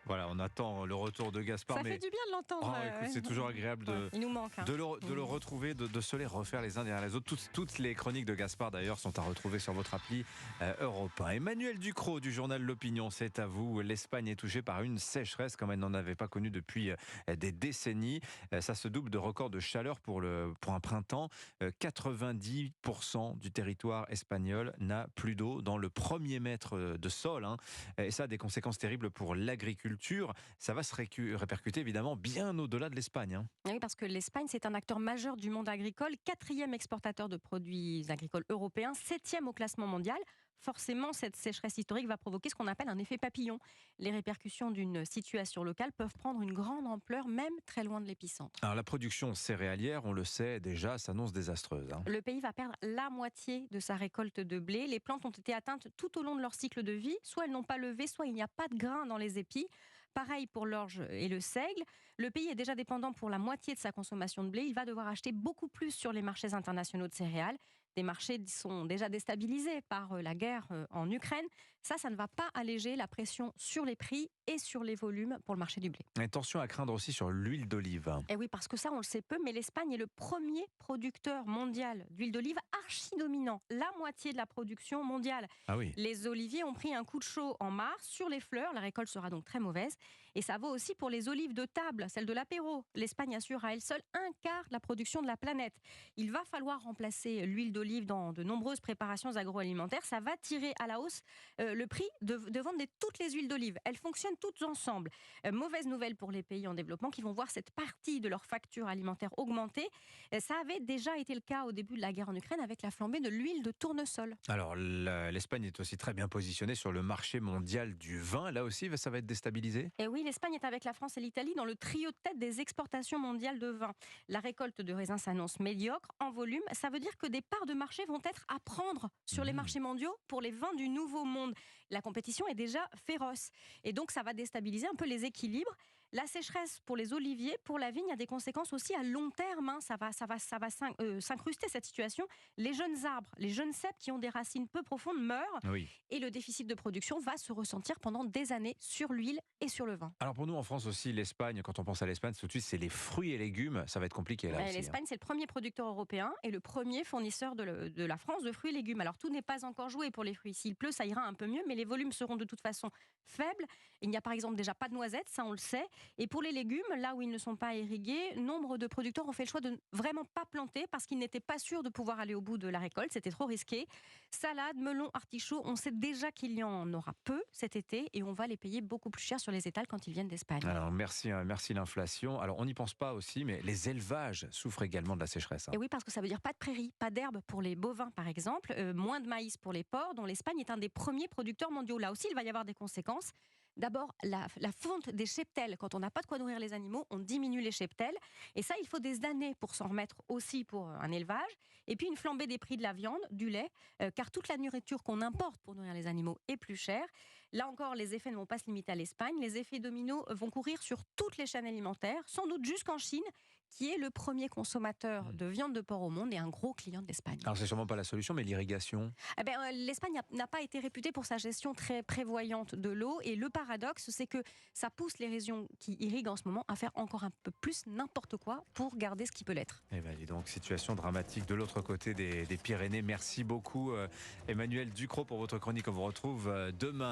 Voilà, on attend le retour de Gaspard. Ça fait du bien de l'entendre. Écoute, c'est toujours agréable Il nous manque. de le retrouver, de se les refaire les uns derrière les autres. Toutes les chroniques de Gaspard, d'ailleurs, sont à retrouver sur votre appli Europe 1. Emmanuel Ducrot du journal L'Opinion, c'est à vous. L'Espagne est touchée par une sécheresse comme elle n'en avait pas connue depuis des décennies. Ça se double de records de chaleur pour un printemps. 90% du territoire espagnol n'a plus d'eau dans le premier mètre de sol. Et ça a des conséquences terribles pour l'agriculture. Ça va se répercuter évidemment bien au-delà de l'Espagne. Oui, parce que l'Espagne, c'est un acteur majeur du monde agricole, 4e exportateur de produits agricoles européens, 7e au classement mondial. Forcément, cette sécheresse historique va provoquer ce qu'on appelle un effet papillon. Les répercussions d'une situation locale peuvent prendre une grande ampleur, même très loin de l'épicentre. Alors la production céréalière, on le sait déjà, s'annonce désastreuse. Le pays va perdre la moitié de sa récolte de blé. Les plantes ont été atteintes tout au long de leur cycle de vie. Soit elles n'ont pas levé, soit il n'y a pas de grains dans les épis. Pareil pour l'orge et le seigle. Le pays est déjà dépendant pour la moitié de sa consommation de blé. Il va devoir acheter beaucoup plus sur les marchés internationaux de céréales. Des marchés sont déjà déstabilisés par la guerre en Ukraine. Ça ne va pas alléger la pression sur les prix et sur les volumes pour le marché du blé. Attention à craindre aussi sur l'huile d'olive. Et oui, parce que ça, on le sait peu, mais l'Espagne est le premier producteur mondial d'huile d'olive, archi-dominant. La moitié de la production mondiale. Ah oui. Les oliviers ont pris un coup de chaud en mars sur les fleurs. La récolte sera donc très mauvaise. Et ça vaut aussi pour les olives de table, celles de l'apéro. L'Espagne assure à elle seule un quart de la production de la planète. Il va falloir remplacer l'huile d'olive dans de nombreuses préparations agroalimentaires. Ça va tirer à la hausse le prix de vente de toutes les huiles d'olive. Elles fonctionnent toutes ensemble. Mauvaise nouvelle pour les pays en développement qui vont voir cette partie de leur facture alimentaire augmenter. Ça avait déjà été le cas au début de la guerre en Ukraine avec la flambée de l'huile de tournesol. Alors l'Espagne est aussi très bien positionnée sur le marché mondial du vin. Là aussi, ça va être déstabilisé. Et oui, l'Espagne est avec la France et l'Italie dans le trio de tête des exportations mondiales de vin. La récolte de raisins s'annonce médiocre en volume. Ça veut dire que des parts de marché vont être à prendre sur les marchés mondiaux pour les vins du nouveau monde. La compétition est déjà féroce. Et donc, ça va déstabiliser un peu les équilibres. La sécheresse pour les oliviers, pour la vigne, a des conséquences aussi à long terme. Ça va s'incruster cette situation. Les jeunes arbres, les jeunes cèpes qui ont des racines peu profondes meurent. Oui. Et le déficit de production va se ressentir pendant des années sur l'huile et sur le vin. Alors pour nous en France aussi, l'Espagne, quand on pense à l'Espagne, tout de suite c'est les fruits et légumes. Ça va être compliqué là aussi. L'Espagne, c'est le premier producteur européen et le premier fournisseur de la France de fruits et légumes. Alors tout n'est pas encore joué pour les fruits. S'il pleut, ça ira un peu mieux, mais les volumes seront de toute façon faibles. Il n'y a par exemple déjà pas de noisettes, ça on le sait. Et pour les légumes, là où ils ne sont pas irrigués, nombre de producteurs ont fait le choix de ne vraiment pas planter parce qu'ils n'étaient pas sûrs de pouvoir aller au bout de la récolte. C'était trop risqué. Salade, melon, artichaut, on sait déjà qu'il y en aura peu cet été et on va les payer beaucoup plus cher sur les étals quand ils viennent d'Espagne. Alors merci l'inflation. Alors on n'y pense pas aussi, mais les élevages souffrent également de la sécheresse. Et oui, parce que ça veut dire pas de prairies, pas d'herbe pour les bovins par exemple, moins de maïs pour les porcs, dont l'Espagne est un des premiers producteurs mondiaux. Là aussi, il va y avoir des conséquences. D'abord, la fonte des cheptels. Quand on n'a pas de quoi nourrir les animaux, on diminue les cheptels. Et ça, il faut des années pour s'en remettre aussi pour un élevage. Et puis une flambée des prix de la viande, du lait, car toute la nourriture qu'on importe pour nourrir les animaux est plus chère. Là encore, les effets ne vont pas se limiter à l'Espagne. Les effets dominos vont courir sur toutes les chaînes alimentaires, sans doute jusqu'en Chine, qui est le premier consommateur de viande de porc au monde et un gros client de l'Espagne. Alors c'est sûrement pas la solution, mais l'irrigation. L'Espagne n'a pas été réputée pour sa gestion très prévoyante de l'eau. Et le paradoxe, c'est que ça pousse les régions qui irriguent en ce moment à faire encore un peu plus n'importe quoi pour garder ce qui peut l'être. Eh bien, dis donc, situation dramatique de l'autre côté des Pyrénées. Merci beaucoup, Emmanuel Ducrot, pour votre chronique. On vous retrouve demain.